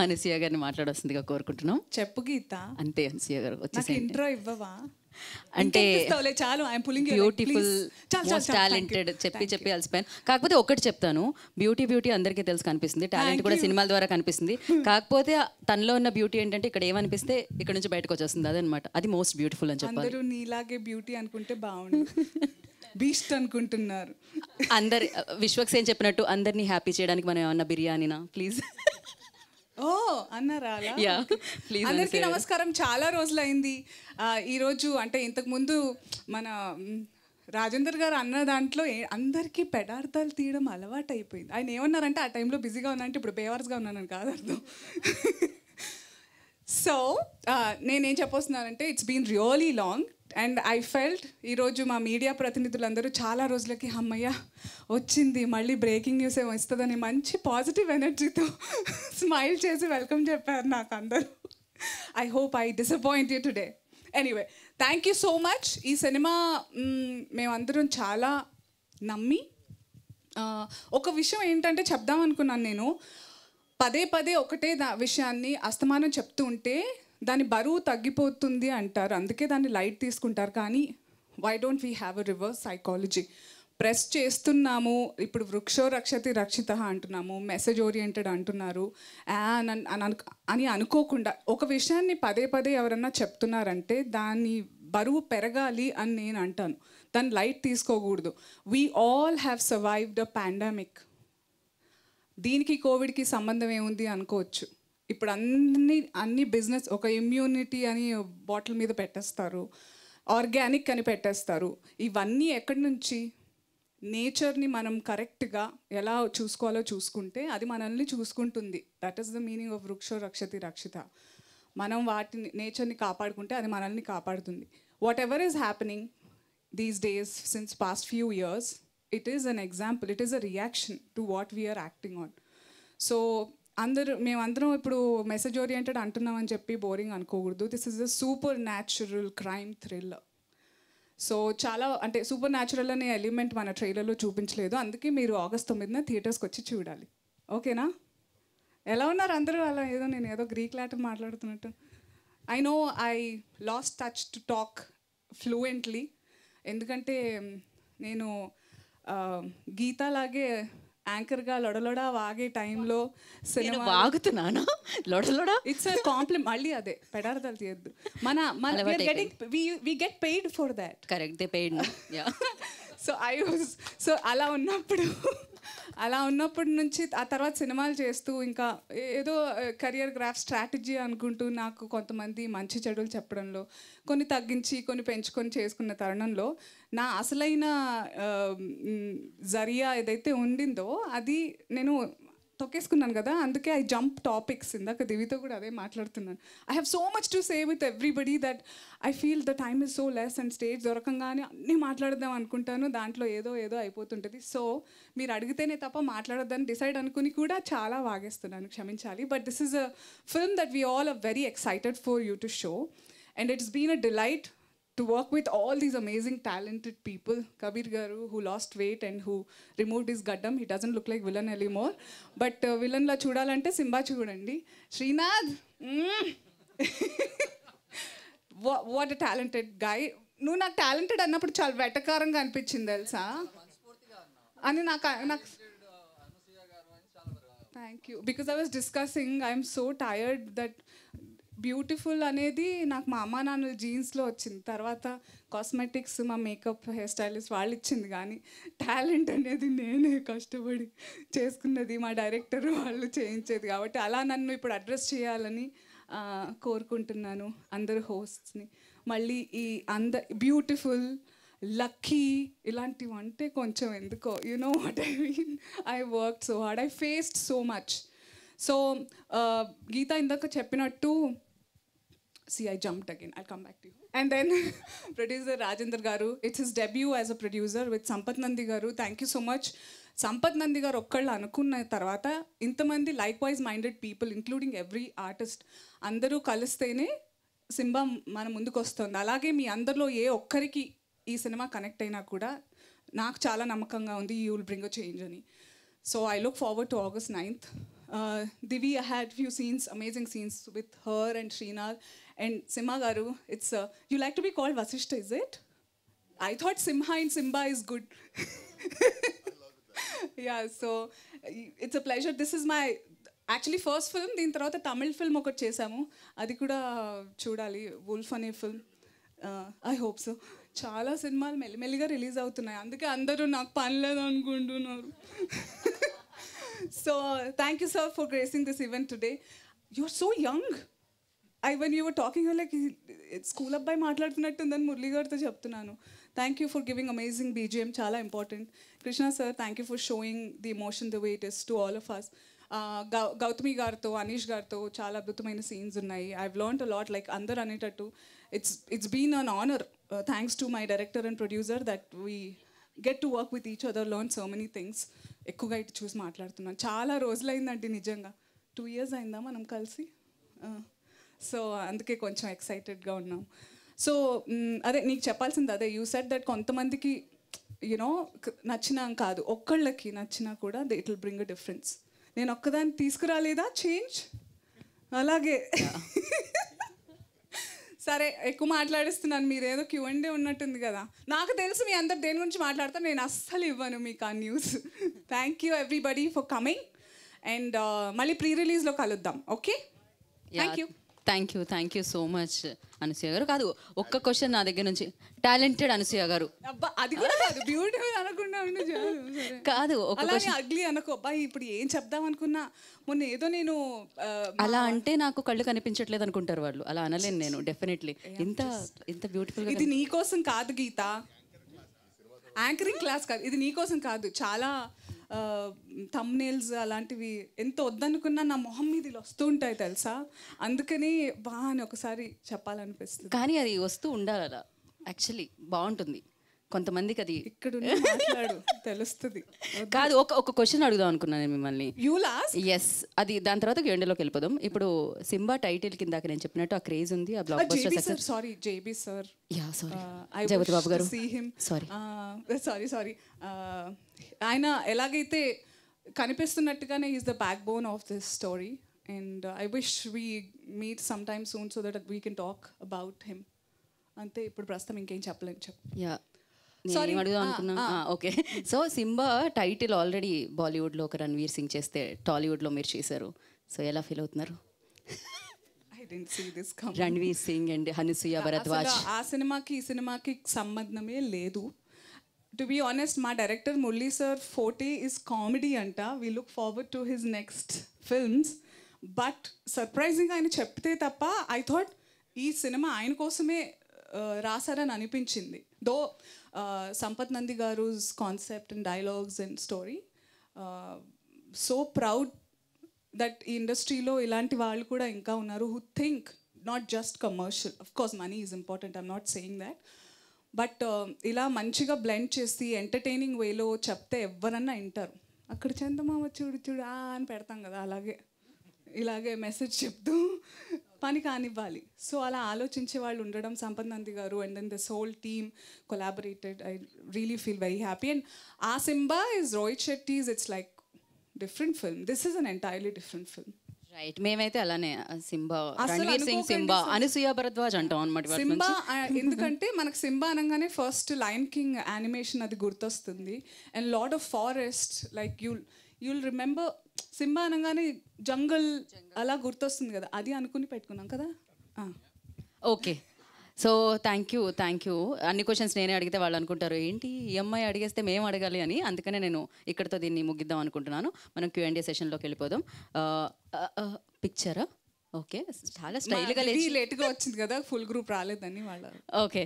అనసూయ గారిని మాట్లాడొస్తుందిగా కోరుకుంటున్నాం. చెప్పు గీత. అంతే అనసూయ గారు వచ్చేసి ఇంట్రో ఇవ్వవా? అంటే చాలు, బ్యూటిఫుల్, మోస్ట్ టాలెంటెడ్ చెప్పి అలసిపోయాను. కాకపోతే ఒకటి చెప్తాను, బ్యూటీ అందరికీ తెలుసు కనిపిస్తుంది, టాలెంట్ కూడా సినిమాల ద్వారా కనిపిస్తుంది. కాకపోతే తనలో ఉన్న బ్యూటీ ఏంటంటే ఇక్కడ ఏమనిపిస్తే ఇక్కడ నుంచి బయటకు వచ్చేస్తుంది, అదనమాట. అది మోస్ట్ బ్యూటిఫుల్ అని చెప్పాలి. అందరూ నీలాగే బ్యూటీ అనుకుంటే బాగుండు. బీస్ట్ అనుకుంటున్నారు అందరి. విశ్వక్సేన్ చెప్పినట్టు అందరినీ హ్యాపీ చేయడానికి మనం ఏమన్నా బిర్యానీనా ప్లీజ్? ఓ అన్నారా? అందరికీ నమస్కారం. చాలా రోజులైంది. ఈరోజు అంటే ఇంతకుముందు మన రాజేందర్ గారు అన్న దాంట్లో అందరికీ పెడార్థాలు తీయడం అలవాటు అయిపోయింది. ఆయన ఏమన్నారంటే ఆ టైంలో బిజీగా ఉన్నానంటే ఇప్పుడు బేవర్స్గా ఉన్నానని కాదు అర్థం. సో నేనేం చెప్పొస్తున్నానంటే it's been really long and I felt ఈరోజు మా మీడియా ప్రతినిధులందరూ చాలా రోజులకి అమ్మయ్య వచ్చింది, మళ్ళీ బ్రేకింగ్ న్యూస్ ఏమో ఇస్తుందని మంచి పాజిటివ్ ఎనర్జీతో స్మైల్ చేసి వెల్కమ్ చెప్పారు నాకు అందరూ. I hope I disappoint you today. Anyway, thank you so much. ఈ సినిమా మేమందరం చాలా నమ్మి ఒక విషయం ఏంటంటే చెప్దాం అనుకున్నాను నేను. పదే ఒకటే విషయాన్ని అస్తమానం చెప్తూ ఉంటే దాని బరువు తగ్గిపోతుంది అంటారు, అందుకే దాన్ని లైట్ తీసుకుంటారు. కానీ why don't we have a reverse psychology? Press చేస్తున్నాము, ఇప్పుడు వృక్షో రక్షతి రక్షిత అంటున్నాము, మెసేజ్ ఓరియంటెడ్ అంటున్నారు అని అనుకోకుండా ఒక విషయాన్ని పదే ఎవరన్నా చెప్తున్నారంటే దాని బరువు పెరగాలి అని నేను అంటాను. దాన్ని లైట్ తీసుకోకూడదు. We all have survived a pandemic. దీనికి కోవిడ్కి సంబంధం ఏముంది అనుకోవచ్చు. ఇప్పుడు అన్ని బిజినెస్ ఒక ఇమ్యూనిటీ అని బాటిల్ మీద పెట్టేస్తారు, ఆర్గానిక్ అని పెట్టేస్తారు. ఇవన్నీ ఎక్కడి నుంచి? నేచర్ని మనం కరెక్ట్గా ఎలా చూసుకోవాలో చూసుకుంటే అది మనల్ని చూసుకుంటుంది. That is the meaning of వృక్షో రక్షతి రక్షిత. మనం నేచర్ని కాపాడుకుంటే అది మనల్ని కాపాడుతుంది. Whatever is happening these days since past few years, it is an example, it is a reaction to what we are acting on. So మేమందరం ఇప్పుడు మెసేజ్ ఓరియంటెడ్ అంటున్నామని చెప్పి బోరింగ్ అనుకోకూడదు. This is a super natural crime thriller. So చాలా అంటే super natural అనే element మన ట్రైలర్లో చూపించలేదు, అందుకే మీరు August 9న థియేటర్స్కి వచ్చి చూడాలి. ఓకేనా? ఎలా ఉన్నారు అందరూ? అలా నేను ఏదో గ్రీక్ లాటిన్ మాట్లాడుతున్నట్టు. I know I lost touch to talk fluently, ఎందుకంటే నేను గీతలాగే యాంకర్గా లొడలొడ వాగే టైంలో సినిమా వాగుతున్నాను. లొడలొడ ఇట్స్ అ కాంప్లిమెంట్. మళ్ళీ అదే పెడార్థాలు తీయద్దు. We get paid for that. Correct, they paid. So అలా ఉన్నప్పటి నుంచి ఆ తర్వాత సినిమాలు చేస్తూ ఇంకా ఏదో కెరియర్ గ్రాఫ్ స్ట్రాటజీ అనుకుంటూ నాకు కొంతమంది మంచి చెడులు చెప్పడంలో కొన్ని తగ్గించి కొన్ని పెంచుకొని చేసుకున్న తరుణంలో నా అసలైన జరియా ఏదైతే ఉండిందో అది నేను తొక్కేసుకున్నాను కదా. అందుకే ఐ జంప్ టాపిక్స్. ఇందాక దివితో కూడా అదే మాట్లాడుతున్నాను. I have so much to say with everybody that I feel the time is so less and stage దొరకంగానే అన్నీ మాట్లాడదాం అనుకుంటాను, దాంట్లో ఏదో అయిపోతుంటుంది. సో మీరు అడిగితేనే తప్ప మాట్లాడొద్దని డిసైడ్ అనుకుని కూడా చాలా వాగేస్తున్నాను, క్షమించాలి. But this is a film that we all are very excited for you to show and it's been a delight to work with all these amazing talented people. Kabir Garu, who lost weight and who removed his gaddam. He doesn't look like villain anymore. But villain la chudalante Simba chudandi. Srinath, what a talented guy. నువ్వు నాకు talented అన్నప్పుడు చాలా వెటకారంగా అనిపించింది తెలుసా అని నాకు. Thank you. Because I was discussing I'm so tired that beautiful అనేది నాకు మా అమ్మ నాన్నల జీన్స్లో వచ్చింది, తర్వాత కాస్మెటిక్స్ మా మేకప్ హెయిర్ స్టైలిస్ట్ వాళ్ళు ఇచ్చింది, కానీ టాలెంట్ అనేది నేనే కష్టపడి చేసుకున్నది, మా డైరెక్టర్ వాళ్ళు చేయించేది. కాబట్టి అలా నన్ను ఇప్పుడు అడ్రస్ చేయాలని కోరుకుంటున్నాను అందరు హోస్ట్స్ని. మళ్ళీ ఈ బ్యూటిఫుల్, లక్కీ ఇలాంటివి అంటే కొంచెం ఎందుకో know what I mean. I work so hard, I faced so much. So Geetha ఇందాక చెప్పినట్టు I jumped again. I'll come back to you. And then producer Rajendra Garu, it's his debut as a producer with Sampath Nandi Garu. Thank you so much. Sampath Nandi Garu ఒక్కళ్ళు అనుకున్న తర్వాత ఇంతమంది like wise minded people including every artist అందరూ కలిస్తేనే Simba మన ముందుకు వస్తుంది. అలాగే మీ అందరిలో ఏ ఒక్కరికి ఈ సినిమా కనెక్ట్ అయినా కూడా నాకు చాలా నమ్మకంగా ఉంది you will bring a change అని. So I look forward to August 9th. Divi, I had few scenes, amazing scenes with her and Srinath and Simha garu. It's you like to be called Vasishta, is it? I thought Simha and Simba is good. Yeah, so it's a pleasure. This is my actually first film. దీని తర్వాత Tamil film ఒకటి చేశాము, అది కూడా చూడాలి, wolf అనే film. I hope so. చాలా సినిమాలు మెల్లిమెల్లిగా రిలీజ్ అవుతున్నాయి, అందుకే అందరూ నాకు పని లేదు అనుకుంటున్నారు. So thank you sir for gracing this event today. You are so young. when you were talking, you were like, school అబ్బాయి మాట్లాడుతున్నట్టుందని మురళి గారితో చెప్తున్నాను. Thank you for giving amazing BGM, చాలా important. Krishna sir, thank you for showing the emotion the way it is to all of us. గౌతమి గారితో, అనీష్ గారితో చాలా అద్భుతమైన సీన్స్ ఉన్నాయి. I've learned a lot, like అందరు అనేటట్టు it's been an honour, thanks to my director and producer, that we get to work with each other, learn so many things. ఎక్కువగా ఇటు చూసి మాట్లాడుతున్నాను. చాలా రోజులైందండి నిజంగా, 2 years అయిందా మనం కలిసి. సో అందుకే కొంచెం ఎక్సైటెడ్గా ఉన్నాం. సో అదే నీకు చెప్పాల్సింది అదే, యూ సెడ్ దట్ కొంతమందికి యూనో నచ్చినా కాదు, ఒక్కళ్ళకి నచ్చినా కూడా it will bring a difference. నేను ఒక్కదాన్ని తీసుకురాలేదా చేంజ్, అలాగే. సరే, ఎక్కువ మాట్లాడిస్తున్నాను, మీరేదో Q&A ఉన్నట్టుంది కదా. నాకు తెలుసు మీ అందరు దేని గురించి మాట్లాడతారు, నేను అస్సలు ఇవ్వను మీకు ఆ news. Thank you everybody for coming, and మళ్ళీ ప్రీ రిలీజ్లో కలుద్దాం. Okay, thank you so much Anasuya గారు. కాదు, ఒక్క క్వశ్చన్ నా దగ్గర నుంచి. టాలెంటెడ్ అనసూయ గారు. అబ్బా, అది కూడా కాదు, బ్యూటిఫుల్ అనకుండా కాదు, అలానే అగ్లీ అనుకో. అబ్బాయి ఇప్పుడు ఏం చెప్దాం అనుకున్నా, మొన్న ఏదో నేను అలా అంటే నాకు కళ్ళు కనిపించట్లేదు అనుకుంటారు వాళ్ళు. అలా అనలేను నేను, డెఫినెట్లీ. ఇంత బ్యూటిఫుల్. ఇది నీకోసం కాదు గీత, యాంకరింగ్ క్లాస్ కాదు, ఇది నీకోసం కాదు. చాలా థంబ్నెయిల్స్ అలాంటివి ఎంత వద్దనుకున్నా నా మొహం మీద ఇలా వస్తూ ఉంటాయి తెలుసా, అందుకని బా అని ఒకసారి చెప్పాలనిపిస్తుంది. కానీ అది వస్తూ ఉండాలి అలా, యాక్చువల్లీ బాగుంటుంది. కొంతమందికి అది ఇక్కడ మాట్లాడు తెలుస్తుంది. కాదు, ఒక క్వశ్చన్ అడుగుదాం అనుకున్నాను నేను మిమ్మల్ని. You last. ఎస్, అది దాని తర్వాత Q&Aలోకి వెళ్ళిపోదాం. ఇప్పుడు సింబా టైటిల్ కింద నేను చెప్పినట్టు ఆ క్రేజ్ ఉంది, ఆ blockbuster success. Sorry, JB sir. Yeah sorry, Jagapathi Babu గారు. సారీ. ఆయన ఎలాగైతే కనిపిస్తున్నట్టుగానే is the backbone of this story, and I wish we meet some time soon so that we can talk about him. అంతే, ఇప్పుడు ప్రస్తుతం ఇంకేం చెప్పలేను. Yeah, నేను అడుగుదాం అనుకున్నా. Okay, so Simba title already బాలీవుడ్లో ఒక రణ్వీర్ సింగ్ చేస్తే టాలీవుడ్లో మీరు చేశారు. సో ఎలా ఫీల్ అవుతున్నారు? రణ్వీర్ సింగ్ అండ్ అనసూయ భరద్వాజ్. ఆ సినిమాకి ఈ సినిమాకి సంబంధమే లేదు. టు బీ ఆనెస్ట్, మా director Murali sir forte is comedy అంట. We look forward to his next films. But surprising ఆయన చెప్తే తప్ప ఐ థాట్ ఈ సినిమా ఆయన కోసమే రాశారని అనిపించింది. దో సంపత్ నంది గారు concept and dialogues and story, so proud that ఈ ఇండస్ట్రీలో ఇలాంటి వాళ్ళు కూడా ఇంకా ఉన్నారు who think not just commercial. Of course money is important, I'm not saying that, but ఇలా మంచిగా బ్లెండ్ చేసి ఎంటర్టైనింగ్ వేలో చెప్తే ఎవరన్నా వింటారు. అక్కడ చందమామ చూడు చూడు అని పెడతాం కదా, అలాగే ఇలాగే మెసేజ్ చెప్తూ పని కానివ్వాలి. సో అలా ఆలోచించే వాళ్ళు ఉండడం, సంపత్ నంది గారు and then this whole team collaborated. I really feel very happy. And ఆ Simba is Rohit Shetty's, it's like different film. This is an entirely different film. Right, మేమైతే అలానే సింబా, రణ్వీర్ సింగ్ సింబా, అనసూయ భరద్వాజ్ అంటాం అన్నమాట. సింబా ఎందుకంటే మనకు సింబా అనగానే ఫస్ట్ లయన్ కింగ్ యానిమేషన్ అది గుర్తొస్తుంది, and lord of forest, like you'll remember. Simba అనగానే జంగల్ అలా గుర్తొస్తుంది కదా, అది అనుకుని పెట్టుకున్నాం కదా. Okay, so thank you. అన్ని క్వశ్చన్స్ నేనే అడిగితే వాళ్ళు అనుకుంటారు ఏంటి ఈ అమ్మాయి అడిగేస్తే మేము అడగాలి అని. అందుకనే నేను ఇక్కడతో దీన్ని ముగిద్దాం అనుకుంటున్నాను. మనం Q&A సెషన్లోకి వెళ్ళిపోదాం. పిక్చరా? ఓకే, చాలా స్టైల్గా లేట్గా వచ్చింది కదా, ఫుల్ గ్రూప్ రాలేదని వాళ్ళ. ఓకే,